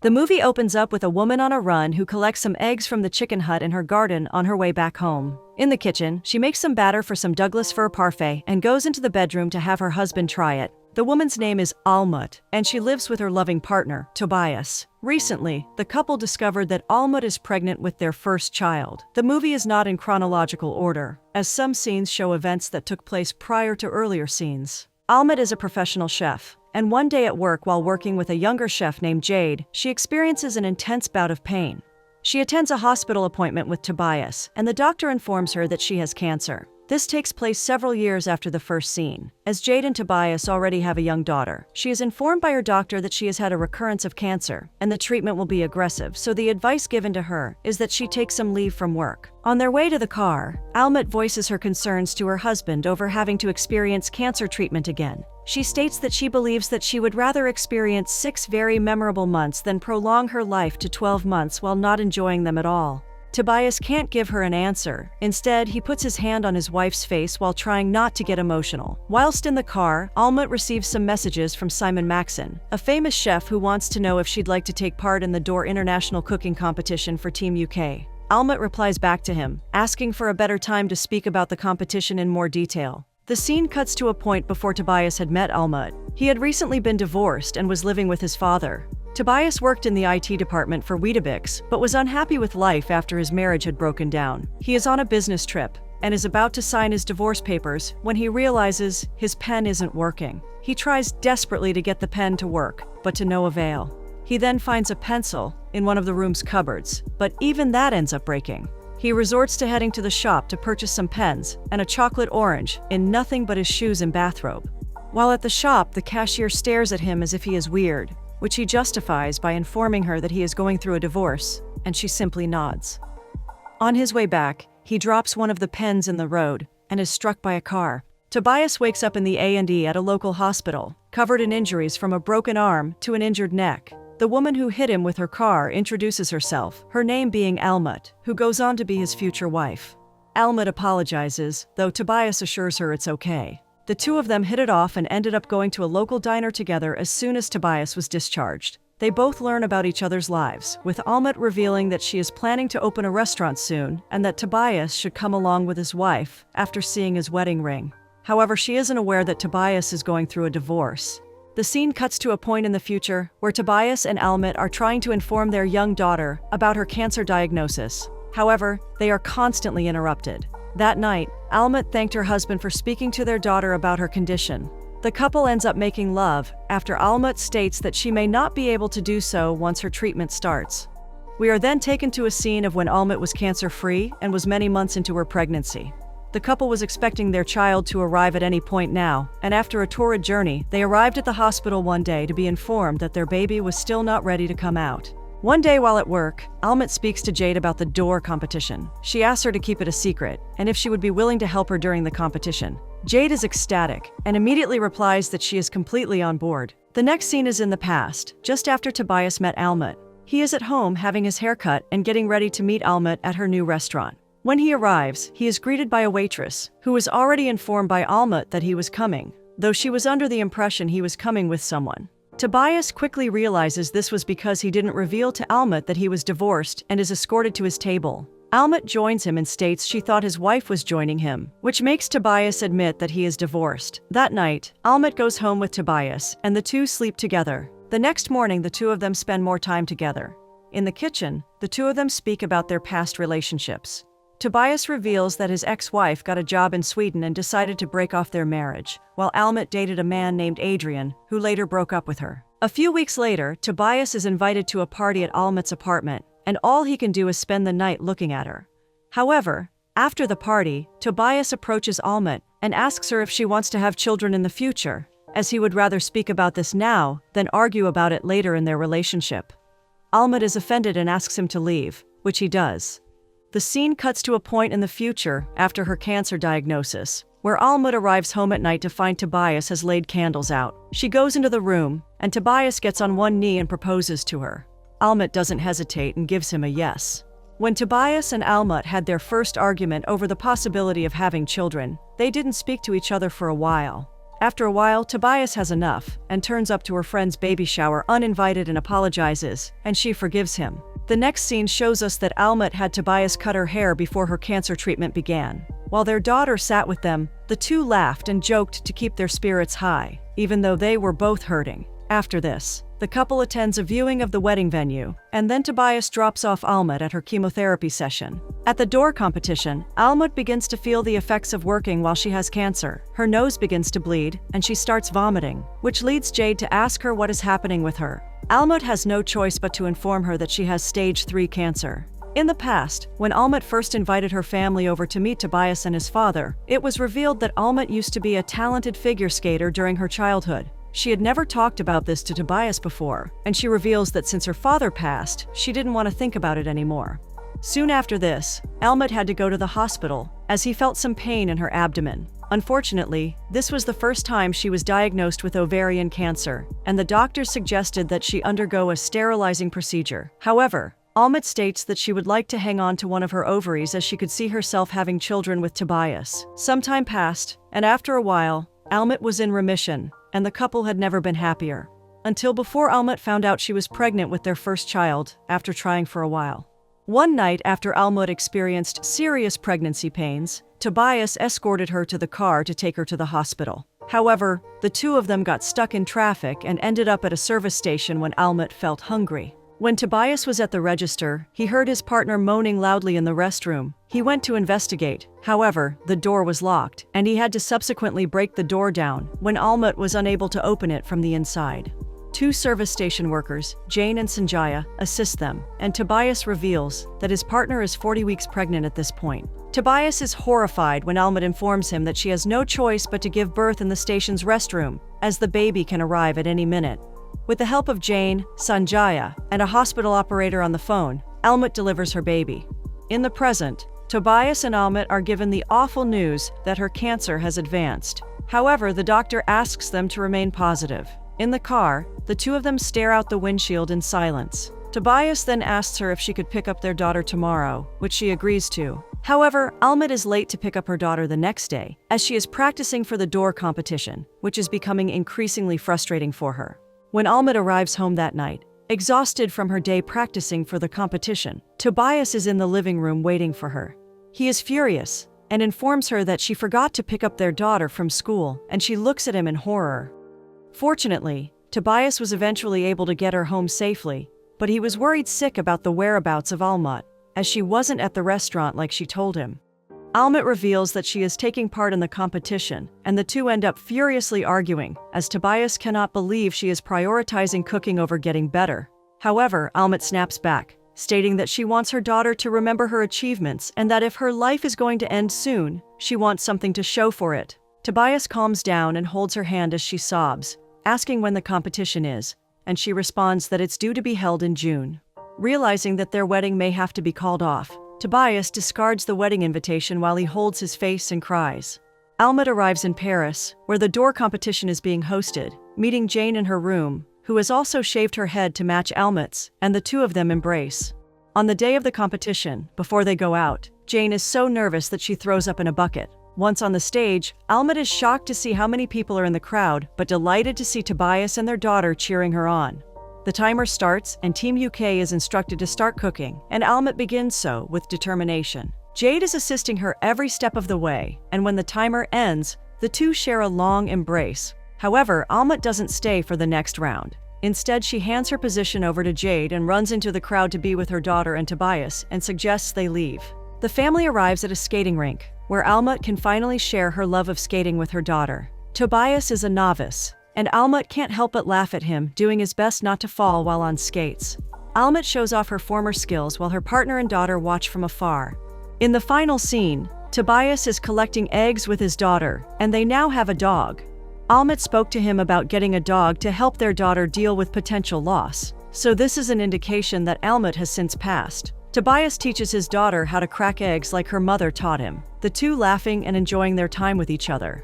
The movie opens up with a woman on a run who collects some eggs from the chicken hut in her garden on her way back home. In the kitchen, she makes some batter for some Douglas fir parfait and goes into the bedroom to have her husband try it. The woman's name is Almut, and she lives with her loving partner, Tobias. Recently, the couple discovered that Almut is pregnant with their first child. The movie is not in chronological order, as some scenes show events that took place prior to earlier scenes. Almut is a professional chef, and one day at work while working with a younger chef named Jade, she experiences an intense bout of pain. She attends a hospital appointment with Tobias, and the doctor informs her that she has cancer. This takes place several years after the first scene. As Jade and Tobias already have a young daughter, she is informed by her doctor that she has had a recurrence of cancer, and the treatment will be aggressive, so the advice given to her is that she take some leave from work. On their way to the car, Almut voices her concerns to her husband over having to experience cancer treatment again. She states that she believes that she would rather experience 6 very memorable months than prolong her life to 12 months while not enjoying them at all. Tobias can't give her an answer. Instead, he puts his hand on his wife's face while trying not to get emotional. Whilst in the car, Almut receives some messages from Simon Maxon, a famous chef who wants to know if she'd like to take part in the Door International Cooking Competition for Team UK. Almut replies back to him, asking for a better time to speak about the competition in more detail. The scene cuts to a point before Tobias had met Almut. He had recently been divorced and was living with his father. Tobias worked in the IT department for Weetabix, but was unhappy with life after his marriage had broken down. He is on a business trip and is about to sign his divorce papers when he realizes his pen isn't working. He tries desperately to get the pen to work, but to no avail. He then finds a pencil in one of the room's cupboards, but even that ends up breaking. He resorts to heading to the shop to purchase some pens and a chocolate orange in nothing but his shoes and bathrobe. While at the shop, the cashier stares at him as if he is weird, which he justifies by informing her that he is going through a divorce, and she simply nods. On his way back, he drops one of the pens in the road and is struck by a car. Tobias wakes up in the A&E at a local hospital, covered in injuries from a broken arm to an injured neck. The woman who hit him with her car introduces herself, her name being Almut, who goes on to be his future wife. Almut apologizes, though Tobias assures her it's okay. The two of them hit it off and ended up going to a local diner together as soon as Tobias was discharged. They both learn about each other's lives, with Almut revealing that she is planning to open a restaurant soon and that Tobias should come along with his wife after seeing his wedding ring. However, she isn't aware that Tobias is going through a divorce. The scene cuts to a point in the future where Tobias and Almut are trying to inform their young daughter about her cancer diagnosis. However, they are constantly interrupted. That night, Almut thanked her husband for speaking to their daughter about her condition. The couple ends up making love after Almut states that she may not be able to do so once her treatment starts. We are then taken to a scene of when Almut was cancer-free and was many months into her pregnancy. The couple was expecting their child to arrive at any point now, and after a torrid journey, they arrived at the hospital one day to be informed that their baby was still not ready to come out. One day while at work, Almut speaks to Jade about the door competition. She asks her to keep it a secret, and if she would be willing to help her during the competition. Jade is ecstatic, and immediately replies that she is completely on board. The next scene is in the past, just after Tobias met Almut. He is at home having his hair cut and getting ready to meet Almut at her new restaurant. When he arrives, he is greeted by a waitress, who was already informed by Almut that he was coming, though she was under the impression he was coming with someone. Tobias quickly realizes this was because he didn't reveal to Almut that he was divorced and is escorted to his table. Almut joins him and states she thought his wife was joining him, which makes Tobias admit that he is divorced. That night, Almut goes home with Tobias, and the two sleep together. The next morning, the two of them spend more time together. In the kitchen, the two of them speak about their past relationships. Tobias reveals that his ex-wife got a job in Sweden and decided to break off their marriage, while Almut dated a man named Adrian, who later broke up with her. A few weeks later, Tobias is invited to a party at Almut's apartment, and all he can do is spend the night looking at her. However, after the party, Tobias approaches Almut and asks her if she wants to have children in the future, as he would rather speak about this now than argue about it later in their relationship. Almut is offended and asks him to leave, which he does. The scene cuts to a point in the future after her cancer diagnosis, where Almut arrives home at night to find Tobias has laid candles out. She goes into the room, and Tobias gets on one knee and proposes to her. Almut doesn't hesitate and gives him a yes. When Tobias and Almut had their first argument over the possibility of having children, they didn't speak to each other for a while. After a while, Tobias has enough and turns up to her friend's baby shower uninvited and apologizes, and she forgives him. The next scene shows us that Almut had Tobias cut her hair before her cancer treatment began. While their daughter sat with them, the two laughed and joked to keep their spirits high, even though they were both hurting. After this, the couple attends a viewing of the wedding venue, and then Tobias drops off Almut at her chemotherapy session. At the door competition, Almut begins to feel the effects of working while she has cancer. Her nose begins to bleed, and she starts vomiting, which leads Jade to ask her what is happening with her. Almut has no choice but to inform her that she has stage 3 cancer. In the past, when Almut first invited her family over to meet Tobias and his father, it was revealed that Almut used to be a talented figure skater during her childhood. She had never talked about this to Tobias before, and she reveals that since her father passed, she didn't want to think about it anymore. Soon after this, Almut had to go to the hospital, as he felt some pain in her abdomen. Unfortunately, this was the first time she was diagnosed with ovarian cancer, and the doctors suggested that she undergo a sterilizing procedure. However, Almut states that she would like to hang on to one of her ovaries as she could see herself having children with Tobias. Some time passed, and after a while, Almut was in remission, and the couple had never been happier. Until before Almut found out she was pregnant with their first child, after trying for a while. One night after Almut experienced serious pregnancy pains, Tobias escorted her to the car to take her to the hospital. However, the two of them got stuck in traffic and ended up at a service station when Almut felt hungry. When Tobias was at the register, he heard his partner moaning loudly in the restroom. He went to investigate. However, the door was locked, and he had to subsequently break the door down when Almut was unable to open it from the inside. Two service station workers, Jane and Sanjaya, assist them, and Tobias reveals that his partner is 40 weeks pregnant at this point. Tobias is horrified when Almut informs him that she has no choice but to give birth in the station's restroom, as the baby can arrive at any minute. With the help of Jane, Sanjaya, and a hospital operator on the phone, Almut delivers her baby. In the present, Tobias and Almut are given the awful news that her cancer has advanced. However, the doctor asks them to remain positive. In the car, the two of them stare out the windshield in silence. Tobias then asks her if she could pick up their daughter tomorrow, which she agrees to. However, Almut is late to pick up her daughter the next day, as she is practicing for the door competition, which is becoming increasingly frustrating for her. When Almut arrives home that night, exhausted from her day practicing for the competition, Tobias is in the living room waiting for her. He is furious and informs her that she forgot to pick up their daughter from school, and she looks at him in horror. Fortunately, Tobias was eventually able to get her home safely, but he was worried sick about the whereabouts of Almut, as she wasn't at the restaurant like she told him. Almut reveals that she is taking part in the competition, and the two end up furiously arguing, as Tobias cannot believe she is prioritizing cooking over getting better. However, Almut snaps back, stating that she wants her daughter to remember her achievements and that if her life is going to end soon, she wants something to show for it. Tobias calms down and holds her hand as she sobs, asking when the competition is, and she responds that it's due to be held in June. Realizing that their wedding may have to be called off, Tobias discards the wedding invitation while he holds his face and cries. Almut arrives in Paris, where the door competition is being hosted, meeting Jane in her room, who has also shaved her head to match Almut's, and the two of them embrace. On the day of the competition, before they go out, Jane is so nervous that she throws up in a bucket. Once on the stage, Almut is shocked to see how many people are in the crowd, but delighted to see Tobias and their daughter cheering her on. The timer starts, and Team UK is instructed to start cooking, and Almut begins so with determination. Jade is assisting her every step of the way, and when the timer ends, the two share a long embrace. However, Almut doesn't stay for the next round. Instead, she hands her position over to Jade and runs into the crowd to be with her daughter and Tobias, and suggests they leave. The family arrives at a skating rink, where Almut can finally share her love of skating with her daughter. Tobias is a novice, and Almut can't help but laugh at him, doing his best not to fall while on skates. Almut shows off her former skills while her partner and daughter watch from afar. In the final scene, Tobias is collecting eggs with his daughter, and they now have a dog. Almut spoke to him about getting a dog to help their daughter deal with potential loss, so this is an indication that Almut has since passed. Tobias teaches his daughter how to crack eggs like her mother taught him, the two laughing and enjoying their time with each other.